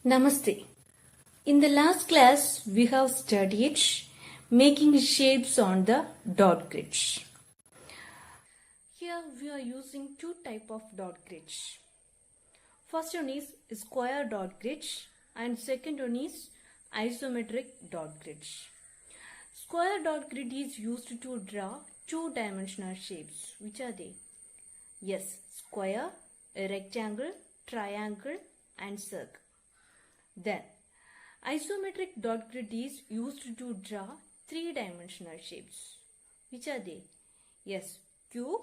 Namaste. In the last class, we have studied making shapes on the dot grid. Here we are using two types of dot grid. First one is square dot grid and second one is isometric dot grid. Square dot grid is used to draw two-dimensional shapes. Which are they? Yes, square, a rectangle, triangle and circle. Then, isometric dot grid is used to draw three-dimensional shapes. Which are they? Yes, cube,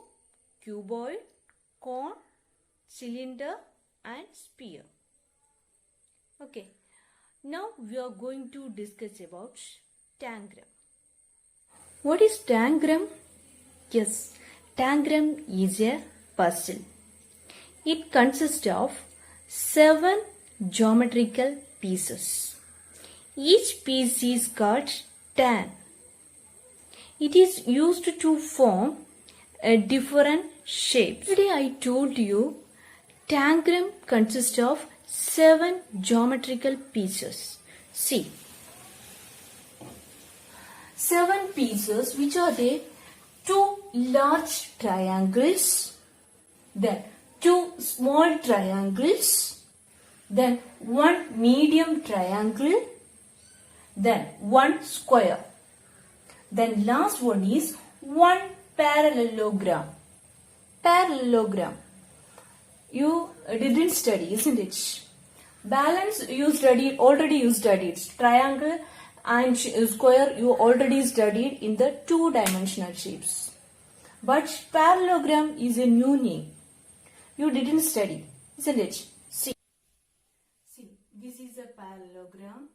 cuboid, cone, cylinder and sphere. Okay, now we are going to discuss about tangram. What is tangram? Yes, tangram is a puzzle. It consists of 7 geometrical pieces. Each piece is called tan. It is used to form a different shapes. Today I told you tangram consists of 7 geometrical pieces. See, 7 pieces, which are they? 2 large triangles, then 2 small triangles, then 1 medium triangle, then 1 square. Then last one is 1 parallelogram. Parallelogram. You didn't study, isn't it? Balance you studied, already you studied. Triangle and square you already studied in the two-dimensional shapes. But parallelogram is a new name. You didn't study, isn't it? See, this is a parallelogram.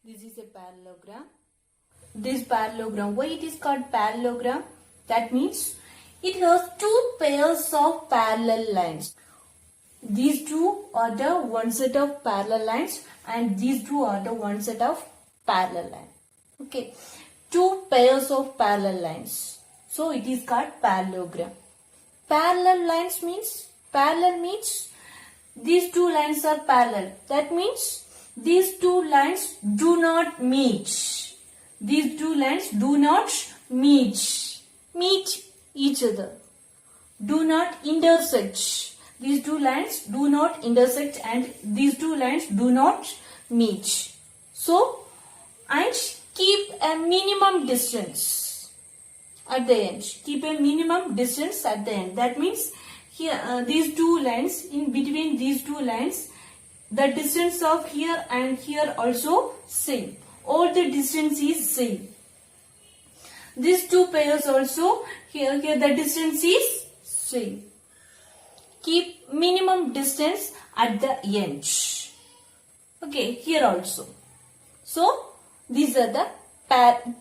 This is a parallelogram. This parallelogram, why it is called parallelogram? That means it has 2 pairs of parallel lines. These two are the one set of parallel lines and these two are the one set of parallel lines. Okay, 2 pairs of parallel lines. So it is called parallelogram. Parallel lines means, parallel means these 2 lines are parallel. That means these 2 lines do not meet. These 2 lines do not meet each other. Do not intersect. These 2 lines do not intersect and these 2 lines do not meet. So, and keep a minimum distance at the end. Keep a minimum distance at the end. That means here these 2 lines, in between these 2 lines, the distance of here and here also same. All the distance is same. These 2 pairs also, here the distance is same. Keep minimum distance at the end. Okay, here also. So, these are the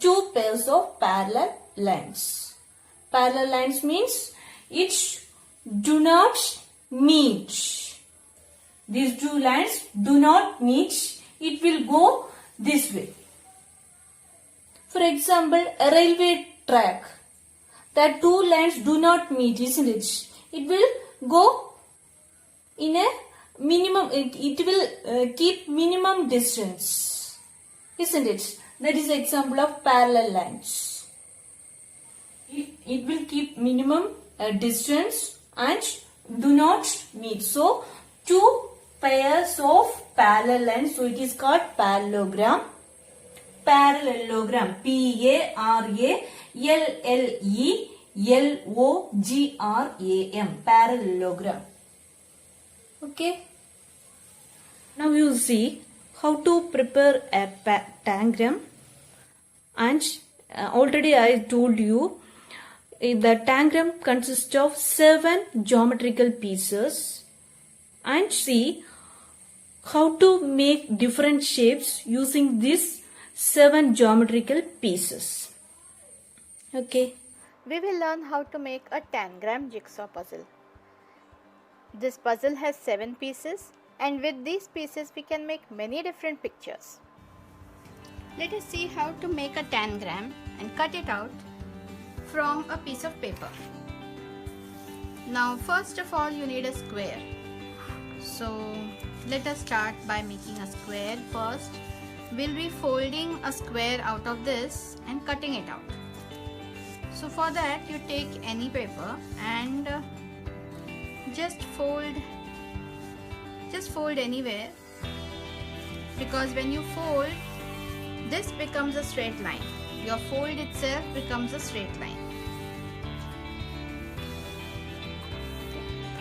2 pairs of parallel lines. Parallel lines means it do not meet. These 2 lines do not meet. It will go this way. For example, a railway track. The 2 lines do not meet, isn't it? It will go in a minimum, it will keep minimum distance, isn't it? That is example of parallel lines. It will keep minimum distance and do not meet. So, 2 pairs of parallel lines. So, it is called parallelogram. Parallelogram. P-A-R-A-L-L-E-L-O-G-R-A-M. Parallelogram. Okay. Now you see how to prepare a tangram. And already I told you the tangram consists of 7 geometrical pieces. And see how to make different shapes using these 7 geometrical pieces. Okay. We will learn how to make a tangram jigsaw puzzle. This puzzle has 7 pieces and with these pieces we can make many different pictures. Let us see how to make a tangram and cut it out from a piece of paper. Now first of all you need a square. So let us start by making a square first. We'll be folding a square out of this and cutting it out. So for that you take any paper and just fold anywhere, because when you fold, this becomes a straight line. Your fold itself becomes a straight line.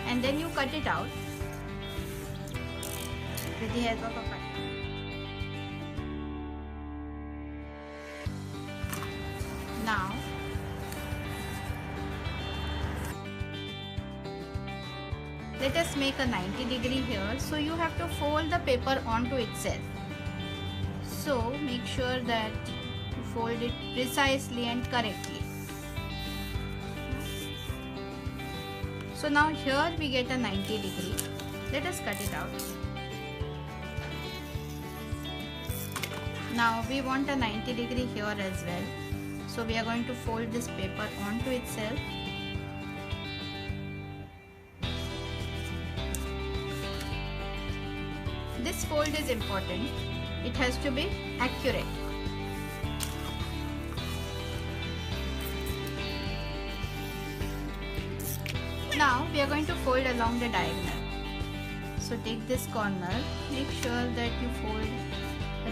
And then you cut it out with the help of a cutter. Now let us make a 90 degree here. So you have to fold the paper onto itself. So make sure that you fold it precisely and correctly. So now here we get a 90 degree. Let us cut it out. Now we want a 90 degree here as well. So we are going to fold this paper onto itself. This fold is important. It has to be accurate. Now we are going to fold along the diagonal. So take this corner, make sure that you fold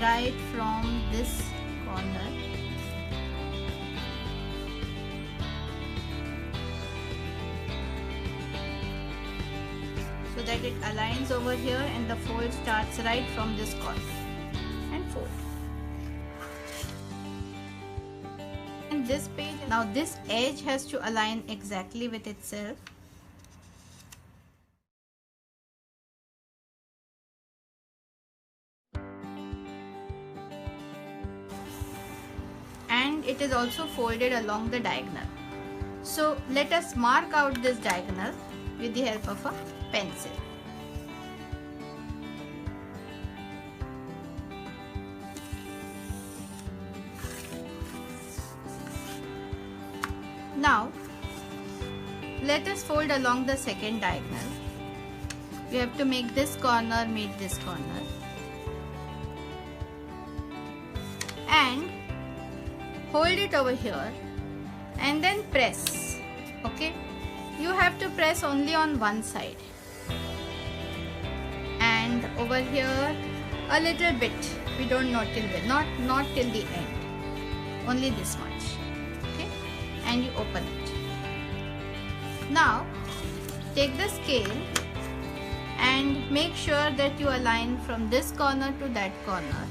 right from this corner. So that it aligns over here and the fold starts right from this corner, and fold. And this page, now this edge has to align exactly with itself. And it is also folded along the diagonal. So let us mark out this diagonal with the help of a pencil. Now let us fold along the second diagonal. You have to make this corner meet this corner and hold it over here and then press. Okay, you have to press only on one side, and over here a little bit. We don't know till the not till the end, only this much. Okay, and you open it. Now take the scale and make sure that you align from this corner to that corner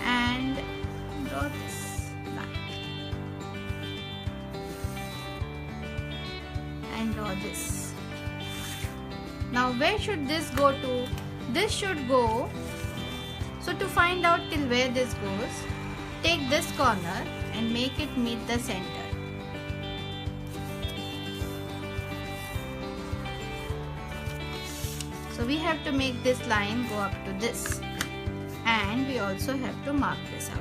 and draw this line and draw this. Now where should this go to? This should go. So to find out till where this goes, take this corner and make it meet the center. So we have to make this line go up to this, and we also have to mark this out.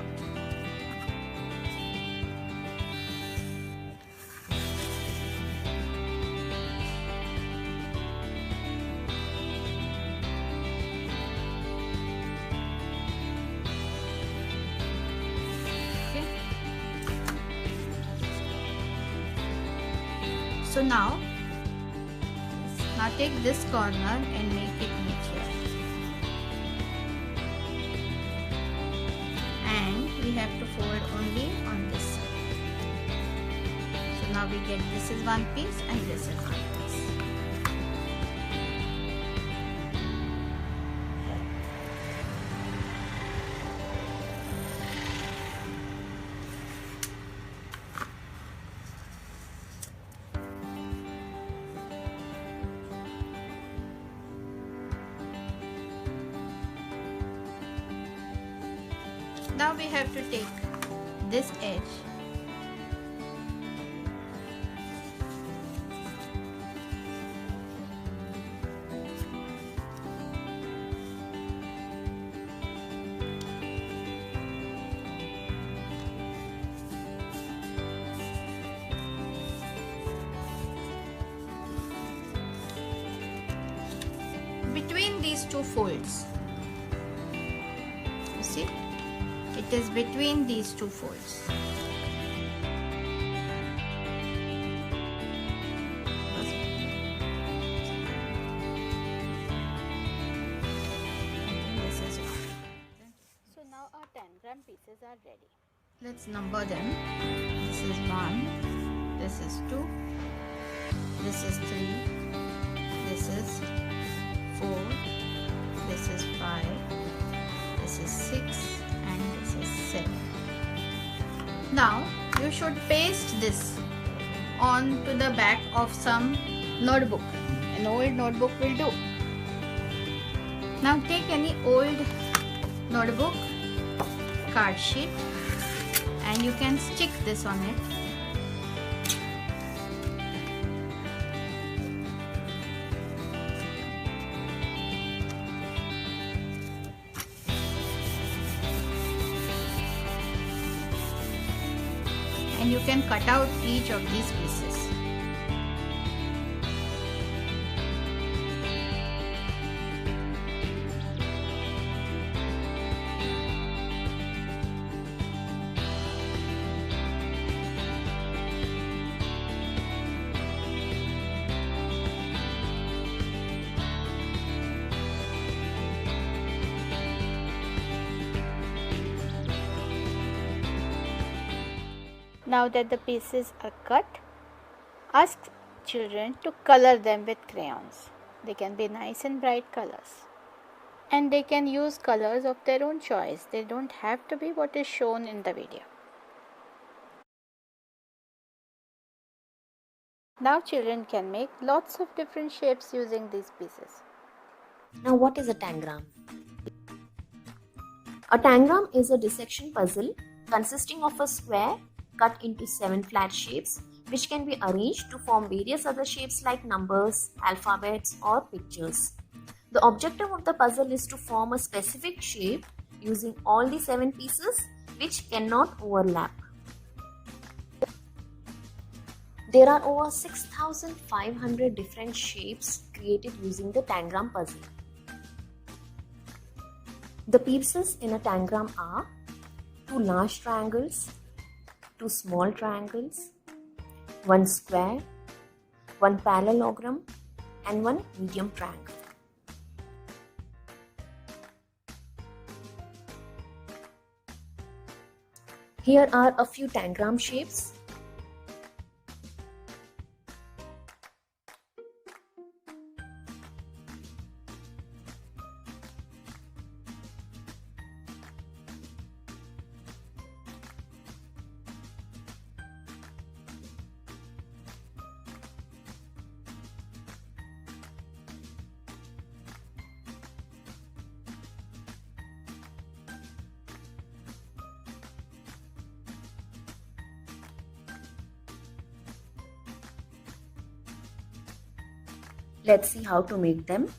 Okay. So now take this corner and make it meet here, and we have to fold only on this side. So now we get this is one piece and this is one piece. Now we have to take this edge between these two folds. You see, it is between these two folds. So now our tangram pieces are ready. Let's number them. This is 1, this is 2, this is 3, this is 4, this is 5, this is 6, and this is 7. Now you should paste this onto the back of some notebook. An old notebook will do. Now take any old notebook, card sheet, and you can stick this on it. And you can cut out each of these pieces. Now that the pieces are cut, ask children to color them with crayons. They can be nice and bright colors. And they can use colors of their own choice. They don't have to be what is shown in the video. Now children can make lots of different shapes using these pieces. Now what is a tangram? A tangram is a dissection puzzle consisting of a square cut into 7 flat shapes which can be arranged to form various other shapes like numbers, alphabets or pictures. The objective of the puzzle is to form a specific shape using all the 7 pieces which cannot overlap. There are over 6,500 different shapes created using the tangram puzzle. The pieces in a tangram are 2 large triangles, 2 small triangles, 1 square, 1 parallelogram, and 1 medium triangle. Here are a few tangram shapes. Let's see how to make them.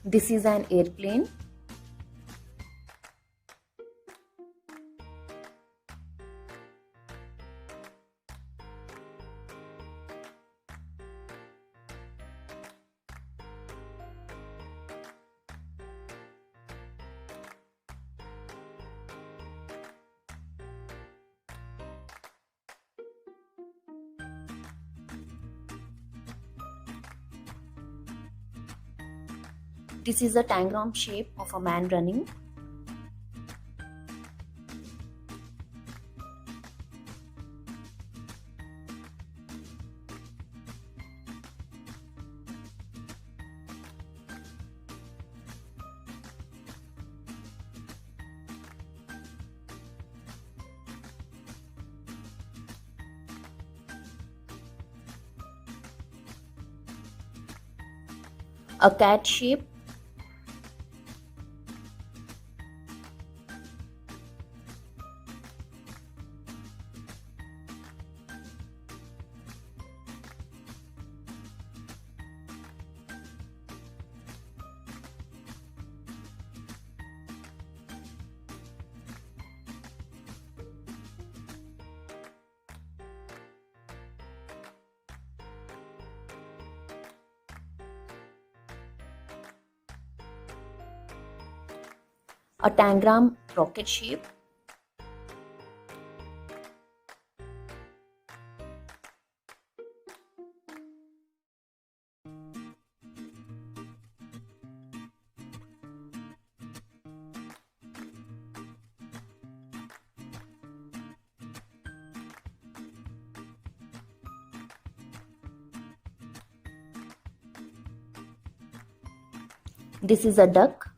This is an airplane. This is a tangram shape of a man running. A cat shape. A tangram rocket shape. This is a duck.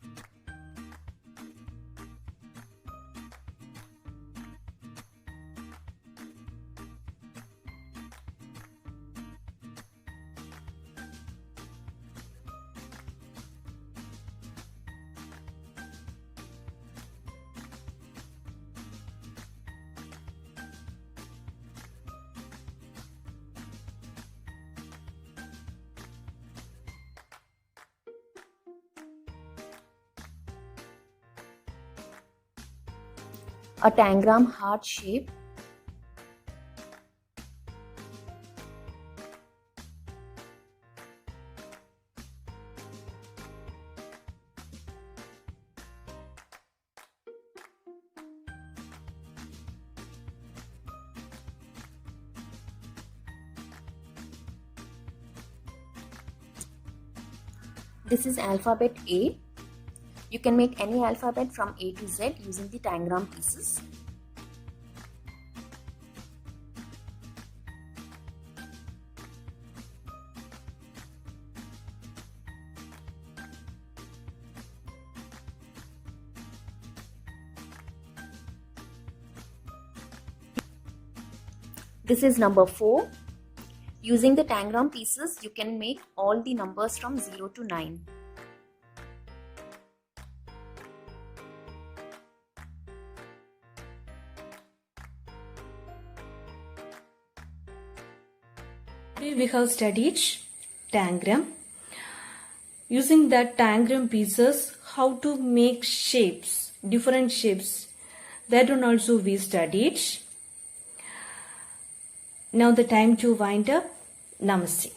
A tangram heart shape. This is alphabet A. You can make any alphabet from A to Z using the tangram pieces. This is number 4. Using the tangram pieces, you can make all the numbers from 0 to 9. Today we have studied tangram. Using that tangram pieces, how to make shapes, different shapes. That one also we studied. Now the time to wind up. Namaste.